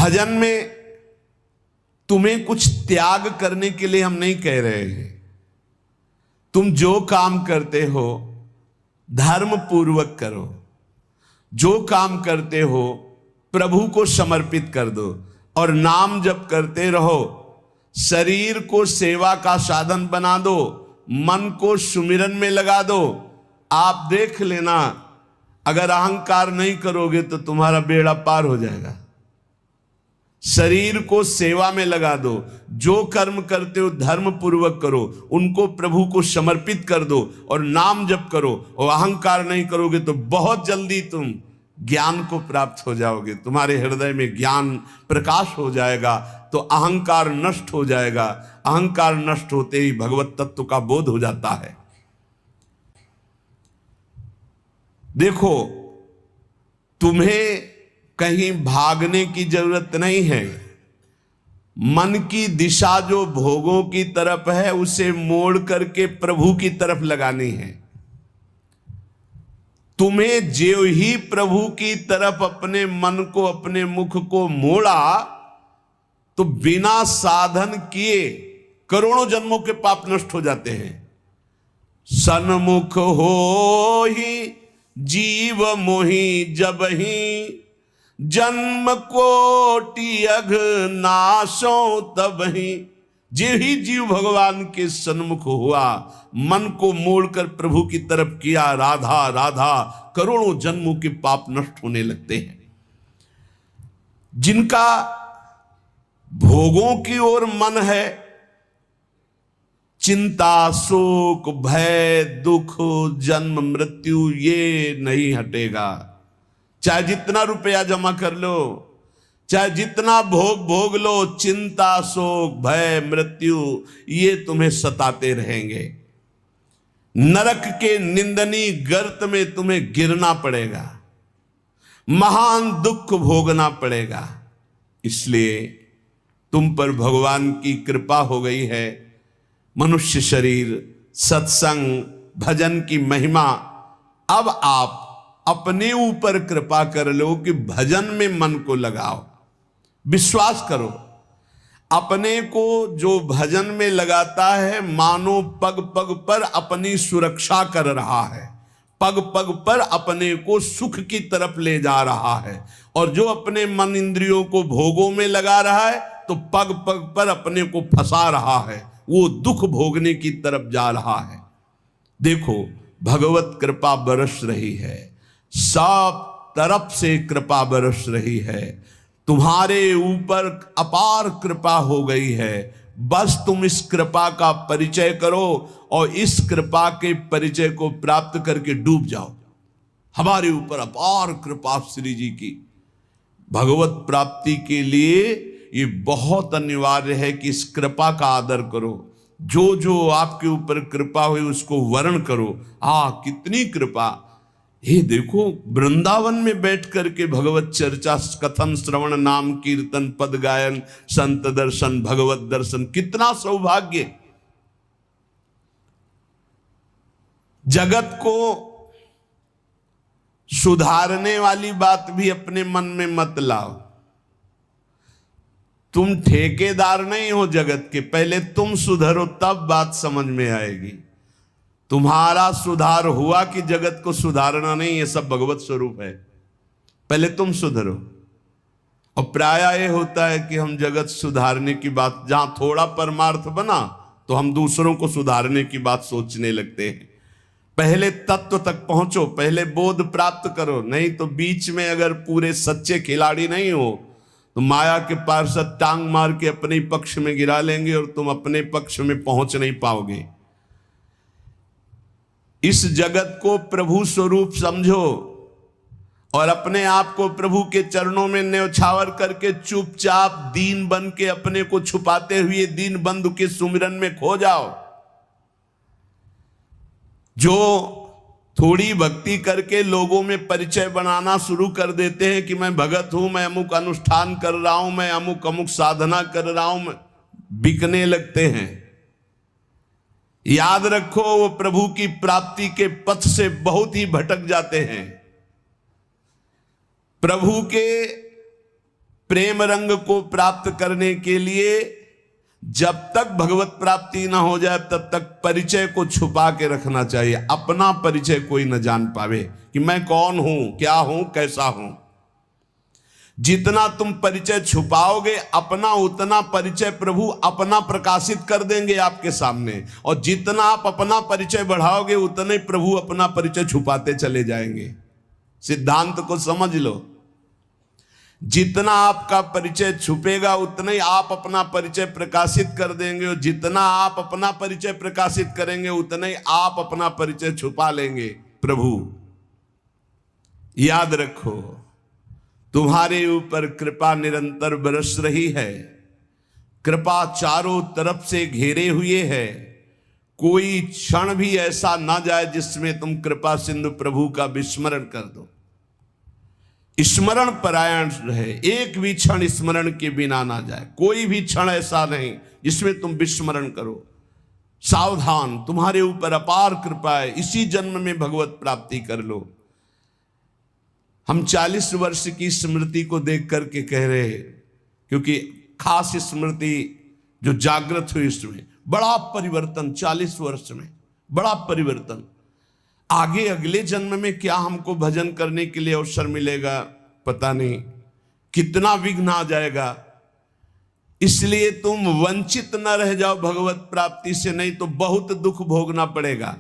भजन में तुम्हें कुछ त्याग करने के लिए हम नहीं कह रहे हैं। तुम जो काम करते हो धर्म पूर्वक करो, जो काम करते हो प्रभु को समर्पित कर दो और नाम जप करते रहो। शरीर को सेवा का साधन बना दो, मन को सुमिरन में लगा दो। आप देख लेना, अगर अहंकार नहीं करोगे तो तुम्हारा बेड़ा पार हो जाएगा। शरीर को सेवा में लगा दो, जो कर्म करते हो धर्म पूर्वक करो, उनको प्रभु को समर्पित कर दो और नाम जप करो। और अहंकार नहीं करोगे तो बहुत जल्दी तुम ज्ञान को प्राप्त हो जाओगे। तुम्हारे हृदय में ज्ञान प्रकाश हो जाएगा तो अहंकार नष्ट हो जाएगा। अहंकार नष्ट होते ही भगवत तत्व का बोध हो जाता है। देखो, तुम्हें कहीं भागने की जरूरत नहीं है। मन की दिशा जो भोगों की तरफ है उसे मोड़ करके प्रभु की तरफ लगानी है। तुम्हें जो ही प्रभु की तरफ अपने मन को, अपने मुख को मोड़ा तो बिना साधन किए करोड़ों जन्मों के पाप नष्ट हो जाते हैं। सन्मुख हो ही जीव मोहि जब ही, जन्म कोटि अघ नाशो तब ही। जे ही जीव भगवान के सन्मुख हुआ, मन को मोड़कर प्रभु की तरफ किया, राधा राधा, करोड़ों जन्मों के पाप नष्ट होने लगते हैं। जिनका भोगों की ओर मन है, चिंता, शोक, भय, दुख, जन्म, मृत्यु ये नहीं हटेगा। चाहे जितना रुपया जमा कर लो, चाहे जितना भोग लो, चिंता, शोक, भय, मृत्यु ये तुम्हें सताते रहेंगे। नरक के निंदनीय गर्त में तुम्हें गिरना पड़ेगा, महान दुख भोगना पड़ेगा। इसलिए तुम पर भगवान की कृपा हो गई है। मनुष्य शरीर, सत्संग, भजन की महिमा। अब आप अपने ऊपर कृपा कर लो कि भजन में मन को लगाओ। विश्वास करो, अपने को जो भजन में लगाता है मानो पग पग पर अपनी सुरक्षा कर रहा है, पग पग पर अपने को सुख की तरफ ले जा रहा है। और जो अपने मन इंद्रियों को भोगों में लगा रहा है तो पग पग पर अपने को फंसा रहा है, वो दुख भोगने की तरफ जा रहा है। देखो, भगवत कृपा बरस रही है, सब तरफ से कृपा बरस रही है। तुम्हारे ऊपर अपार कृपा हो गई है। बस तुम इस कृपा का परिचय करो और इस कृपा के परिचय को प्राप्त करके डूब जाओ। हमारे ऊपर अपार कृपा श्री जी की। भगवत प्राप्ति के लिए ये बहुत अनिवार्य है कि इस कृपा का आदर करो। जो जो आपके ऊपर कृपा हुई उसको वर्ण करो। कितनी कृपा! ये देखो, वृंदावन में बैठ करके भगवत चर्चा, कथन, श्रवण, नाम कीर्तन, पद गायन, संत दर्शन, भगवत दर्शन, कितना सौभाग्य। जगत को सुधारने वाली बात भी अपने मन में मत लाओ। तुम ठेकेदार नहीं हो जगत के, पहले तुम सुधरो तब बात समझ में आएगी। तुम्हारा सुधार हुआ कि जगत को सुधारना नहीं, ये सब भगवत स्वरूप है। पहले तुम सुधरो। और प्रायः ये होता है कि हम जगत सुधारने की बात, जहां थोड़ा परमार्थ बना तो हम दूसरों को सुधारने की बात सोचने लगते हैं। पहले तत्व तक पहुंचो, पहले बोध प्राप्त करो। नहीं तो बीच में अगर पूरे सच्चे खिलाड़ी नहीं हो तो माया के पार्षद टांग मार के अपने पक्ष में गिरा लेंगे और तुम अपने पक्ष में पहुंच नहीं पाओगे। इस जगत को प्रभु स्वरूप समझो और अपने आप को प्रभु के चरणों में न्यौछावर करके चुपचाप दीन बन के अपने को छुपाते हुए दीन बंधु के सुमिरन में खो जाओ। जो थोड़ी भक्ति करके लोगों में परिचय बनाना शुरू कर देते हैं कि मैं भगत हूं, मैं अमुक अनुष्ठान कर रहा हूं, मैं अमुक अमुक साधना कर रहा हूं, बिकने लगते हैं। याद रखो, वो प्रभु की प्राप्ति के पथ से बहुत ही भटक जाते हैं। प्रभु के प्रेम रंग को प्राप्त करने के लिए जब तक भगवत प्राप्ति ना हो जाए तब तक परिचय को छुपा के रखना चाहिए। अपना परिचय कोई न जान पावे कि मैं कौन हूं, क्या हूं, कैसा हूं। जितना तुम परिचय छुपाओगे अपना, उतना परिचय प्रभु अपना प्रकाशित कर देंगे आपके सामने। और जितना आप अपना परिचय बढ़ाओगे उतना ही प्रभु अपना परिचय छुपाते चले जाएंगे। सिद्धांत को समझ लो। जितना आपका परिचय छुपेगा उतना ही आप अपना परिचय प्रकाशित कर देंगे, और जितना आप अपना परिचय प्रकाशित करेंगे उतना ही आप अपना परिचय छुपा लेंगे। प्रभु याद रखो, तुम्हारे ऊपर कृपा निरंतर बरस रही है। कृपा चारों तरफ से घेरे हुए है। कोई क्षण भी ऐसा ना जाए जिसमें तुम कृपा सिंधु प्रभु का विस्मरण कर दो। स्मरण परायण रहे, एक भी क्षण स्मरण के बिना ना जाए। कोई भी क्षण ऐसा नहीं जिसमें तुम विस्मरण करो। सावधान, तुम्हारे ऊपर अपार कृपा है, इसी जन्म में भगवत प्राप्ति कर लो। हम 40 वर्ष की स्मृति को देख करके कह रहे हैं, क्योंकि खास स्मृति जो जागृत हुई इसमें बड़ा परिवर्तन, 40 वर्ष में बड़ा परिवर्तन। आगे अगले जन्म में क्या हमको भजन करने के लिए अवसर मिलेगा पता नहीं, कितना विघ्न आ जाएगा। इसलिए तुम वंचित न रह जाओ भगवत प्राप्ति से, नहीं तो बहुत दुख भोगना पड़ेगा।